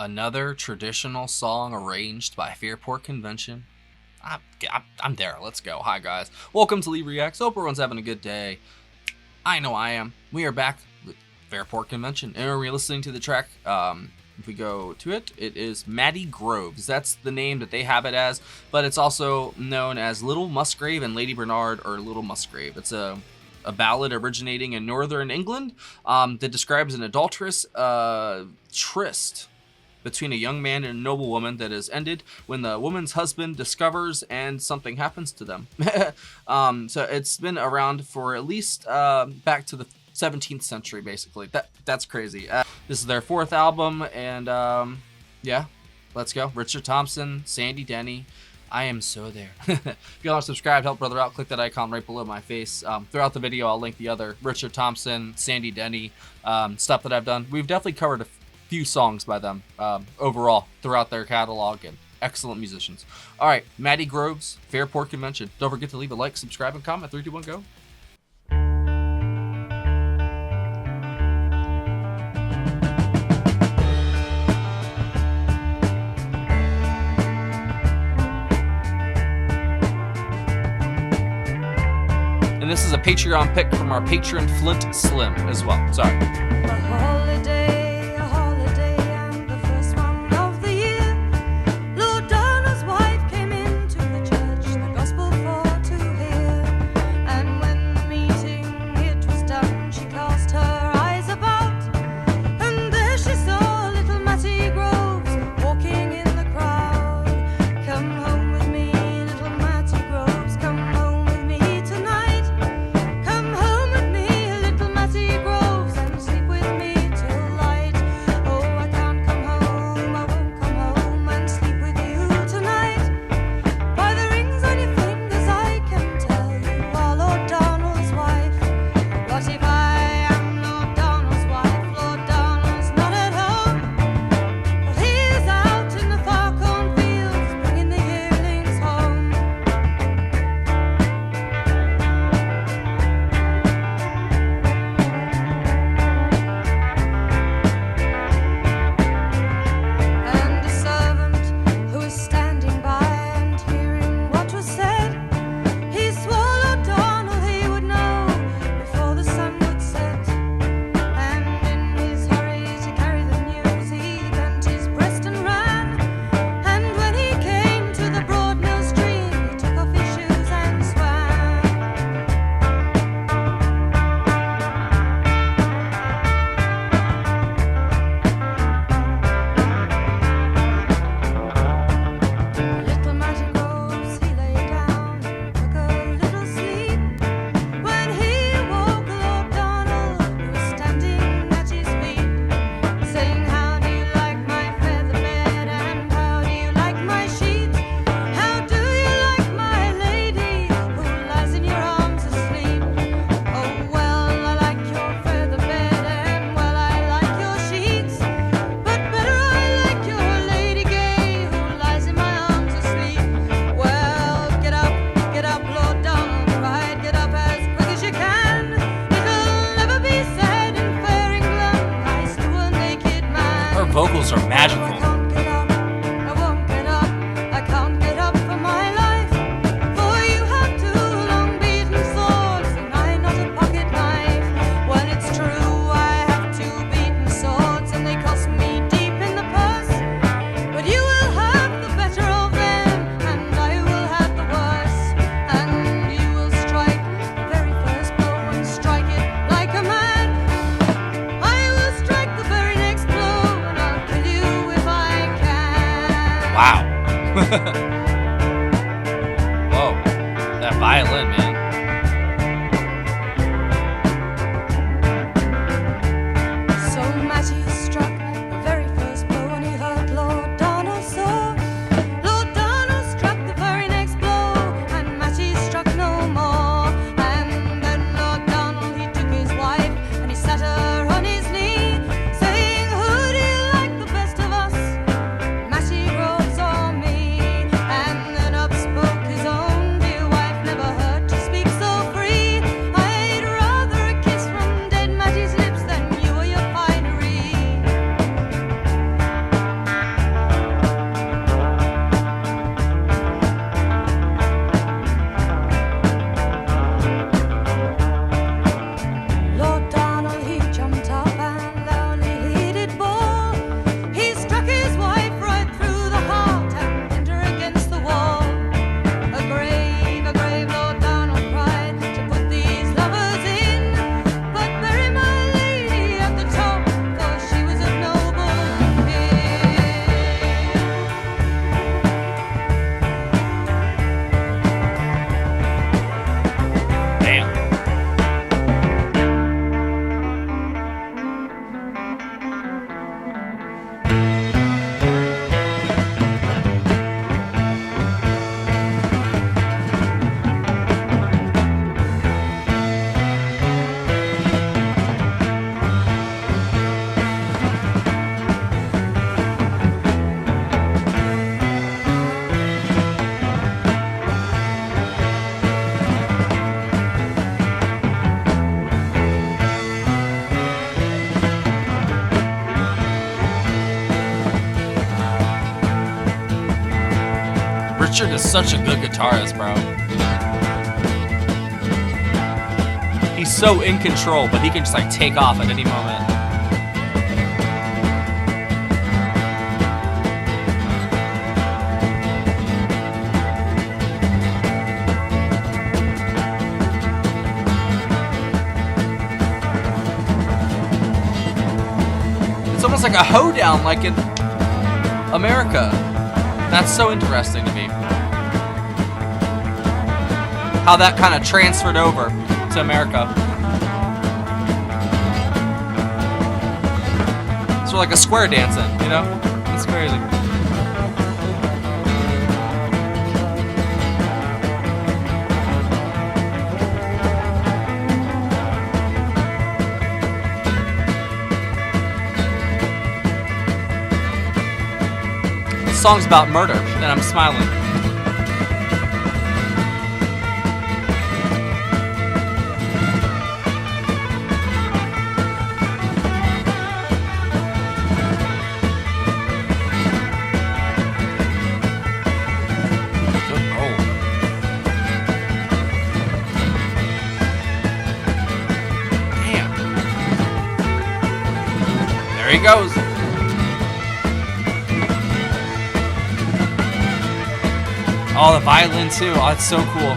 Another traditional song arranged by Fairport Convention. I'm there. Let's go. Hi, guys. Welcome to Lee Reacts. Hope everyone's having a good day. I know I am. We are back with Fairport Convention, and we're listening to the track. If we go to it, it is Matty Groves. That's the name that they have it as, but it's also known as Little Musgrave and Lady Bernard, or Little Musgrave. It's a ballad originating in northern England that describes an adulterous tryst between a young man and a noble woman that is ended when the woman's husband discovers and something happens to them. So it's been around for at least back to the 17th century, basically. That's crazy. This is their fourth album, and yeah, let's go. Richard Thompson, Sandy Denny. I am so there. If you aren't subscribed, help brother out. Click that icon right below my face. Throughout the video, I'll link the other Richard Thompson, Sandy Denny stuff that I've done. We've definitely covered a few songs by them overall throughout their catalog, and excellent musicians. All right, Matty Groves, Fairport Convention. Don't forget to leave a like, subscribe, and comment. 3, 2, 1, go. And this is a Patreon pick from our patron Flint Slim as well. Sorry. Vocals are magical. Wow. Whoa, that violin, man. So Matty struck the very first blow when he heard Lord Donald saw. Lord Donald struck the very next blow, and Matty struck no more. And then Lord Donald, he took his wife, and he sat her on his knee, saying, "Who do you like the best of us, Matty Groves or me?" And then up spoke his own dear wife, never heard to Richard is such a good guitarist, bro. He's so in control, but he can just like take off at any moment. It's almost like a hoedown, like in America. That's so interesting to me. How that kind of transferred over to America. It's sort of like a square dancing, you know? It's crazy. This song's about murder, and I'm smiling. There he goes. Oh, the violin too. Oh, it's so cool.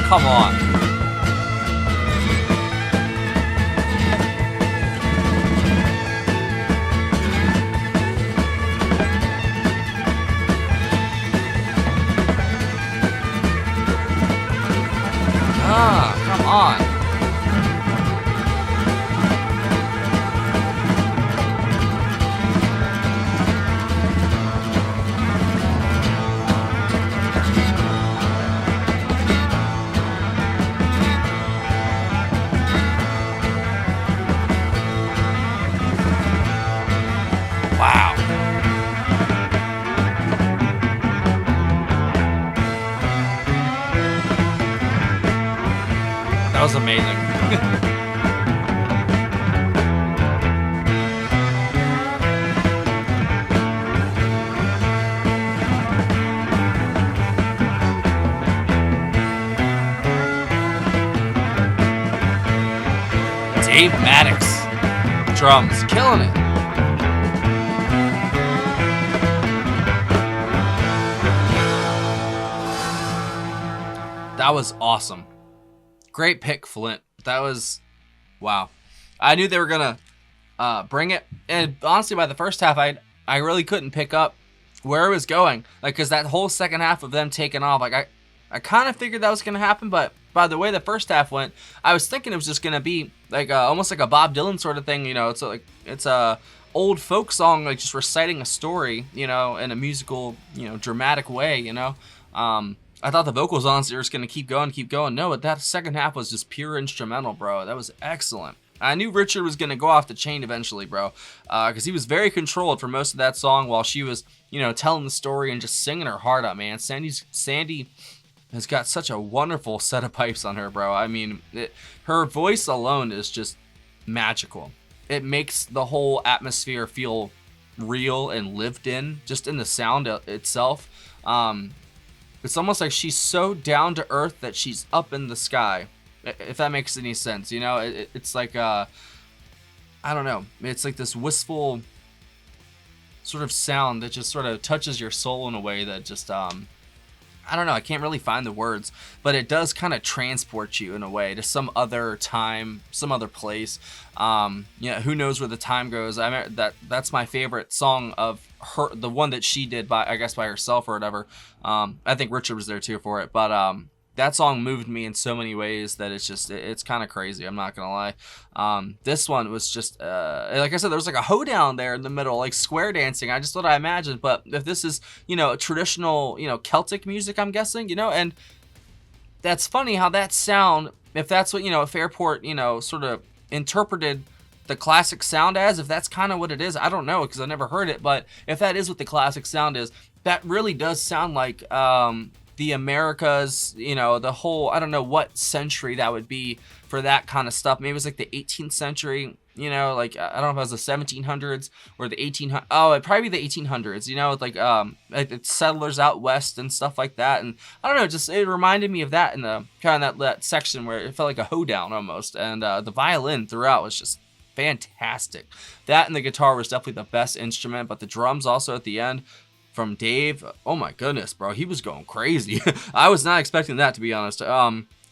Come on. Come on. Wow. That was amazing. Dave Maddox, drums, killing it. That was awesome. Great pick, Flint. That was, wow. I knew they were gonna bring it, and honestly, by the first half, I really couldn't pick up where it was going, like, because that whole second half of them taking off, like I kind of figured that was gonna happen, but by the way the first half went, I was thinking it was just gonna be like almost like a Bob Dylan sort of thing, you know. It's a old folk song, like just reciting a story, you know, in a musical, you know, dramatic way, you know. I thought the vocals honestly were just gonna keep going. No, but that second half was just pure instrumental, bro. That was excellent. I knew Richard was gonna go off the chain eventually, bro, because he was very controlled for most of that song while she was, you know, telling the story and just singing her heart out, man. Sandy has got such a wonderful set of pipes on her, bro. I mean, her voice alone is just magical. It makes the whole atmosphere feel real and lived in, just in the sound itself. It's almost like she's so down to earth that she's up in the sky, if that makes any sense. You know, it's like, I don't know. It's like this wistful sort of sound that just sort of touches your soul in a way that just, I don't know. I can't really find the words, but it does kind of transport you in a way to some other time, some other place. Yeah, who knows where the time goes? That's my favorite song of her, the one that she did by herself or whatever. I think Richard was there too for it, but that song moved me in so many ways that it's kind of crazy. I'm not gonna lie. This one was just like I said, there was like a hoedown there in the middle, like square dancing. I just thought I imagined, but if this is, you know, traditional, you know, Celtic music, I'm guessing, you know, and that's funny how that sound, if that's what, you know, Fairport, you know, sort of interpreted the classic sound as, if that's kind of what it is, I don't know, because I never heard it, but if that is what the classic sound is, that really does sound like the Americas, you know, the whole, I don't know what century that would be for that kind of stuff. Maybe it was like the 18th century. you know, like I don't know if it was the 1700s or the 1800s. Oh, it'd probably be the 1800s, you know, with like it's settlers out west and stuff like that. And I don't know, just it reminded me of that in the kind of that section where it felt like a hoedown almost. And the violin throughout was just fantastic. That and the guitar was definitely the best instrument, but the drums also at the end from Dave, oh my goodness, bro, he was going crazy. I was not expecting that, to be honest.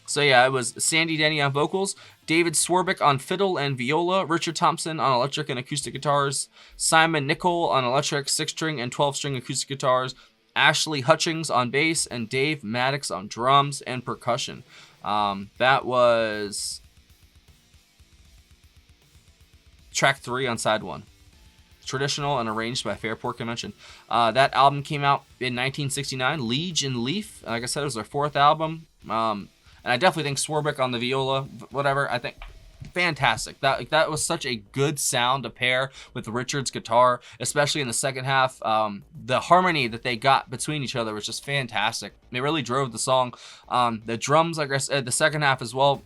So yeah, it was Sandy Denny on vocals, David Swarbrick on fiddle and viola, Richard Thompson on electric and acoustic guitars, Simon Nicol on electric, 6-string and 12-string acoustic guitars, Ashley Hutchings on bass, and Dave Maddox on drums and percussion. That was track 3 on side 1. Traditional and arranged by Fairport Convention. That album came out in 1969, Liege and Leaf. Like I said, it was their 4th album. And I definitely think Swarbrick on the viola, whatever, I think fantastic. That was such a good sound to pair with Richard's guitar, especially in the second half. The harmony that they got between each other was just fantastic. It really drove the song. The drums, like I said, the second half as well,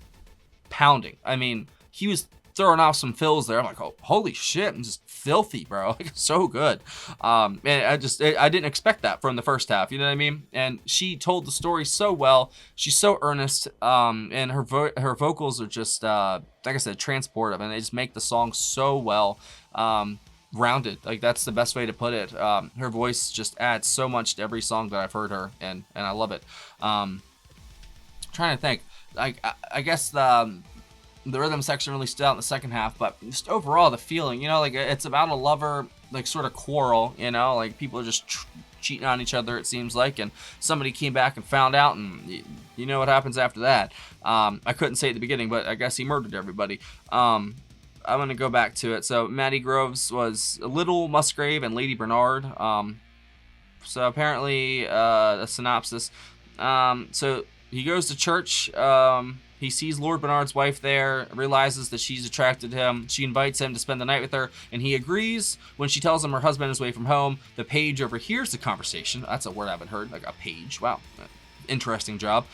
pounding. I mean, he was throwing off some fills there. I'm like, oh, holy shit, I'm just filthy, bro. Like, so good. And I didn't expect that from the first half, you know what I mean? And she told the story so well. She's so earnest, and her vocals are just, like I said, transportive, and they just make the song so well. Rounded, like that's the best way to put it. Her voice just adds so much to every song that I've heard her, and I love it. Trying to think, like I guess the rhythm section really stood out in the second half, but just overall the feeling, you know, like it's about a lover, like sort of quarrel, you know, like people are just cheating on each other, it seems like, and somebody came back and found out, and you know what happens after that. I couldn't say at the beginning, but I guess he murdered everybody. I'm going to go back to it. So Matty Groves was Little Musgrave and Lady Bernard. So apparently a synopsis. So he goes to church. He sees Lord Bernard's wife there, realizes that she's attracted to him. She invites him to spend the night with her, and he agrees. When she tells him her husband is away from home, the page overhears the conversation. That's a word I haven't heard, like a page. Wow. Interesting job.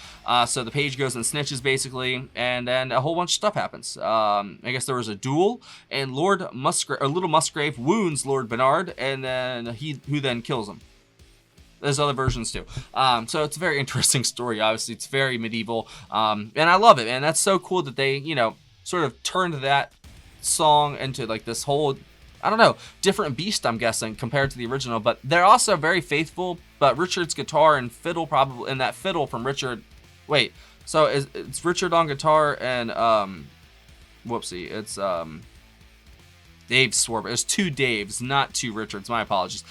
So the page goes and snitches, basically, and then a whole bunch of stuff happens. I guess there was a duel, and Little Musgrave wounds Lord Bernard, and then who then kills him. There's other versions too. So it's a very interesting story. Obviously, it's very medieval, and I love it. And that's so cool that they, you know, sort of turned that song into like this whole, I don't know, different beast, I'm guessing, compared to the original. But they're also very faithful. But Richard's guitar and fiddle probably, and that fiddle from Richard. Wait, so it's Richard on guitar and whoopsie, it's Dave Swarbrick. There's 2 Daves, not 2 Richards. My apologies.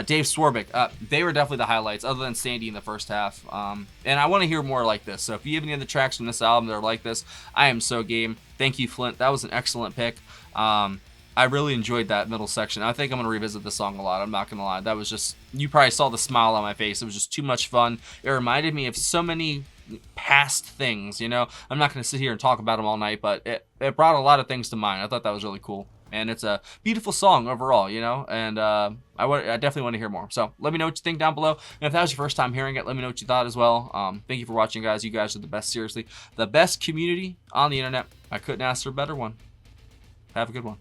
Dave Swarbrick. They were definitely the highlights, other than Sandy in the first half. And I want to hear more like this. So if you have any other tracks from this album that are like this, I am so game. Thank you, Flint. That was an excellent pick. I really enjoyed that middle section. I think I'm going to revisit this song a lot. I'm not going to lie. That was just, you probably saw the smile on my face. It was just too much fun. It reminded me of so many past things, you know. I'm not going to sit here and talk about them all night, but it brought a lot of things to mind. I thought that was really cool. And it's a beautiful song overall, you know, and I definitely want to hear more. So let me know what you think down below. And if that was your first time hearing it, let me know what you thought as well. Thank you for watching, guys. You guys are the best, seriously. The best community on the internet. I couldn't ask for a better one. Have a good one.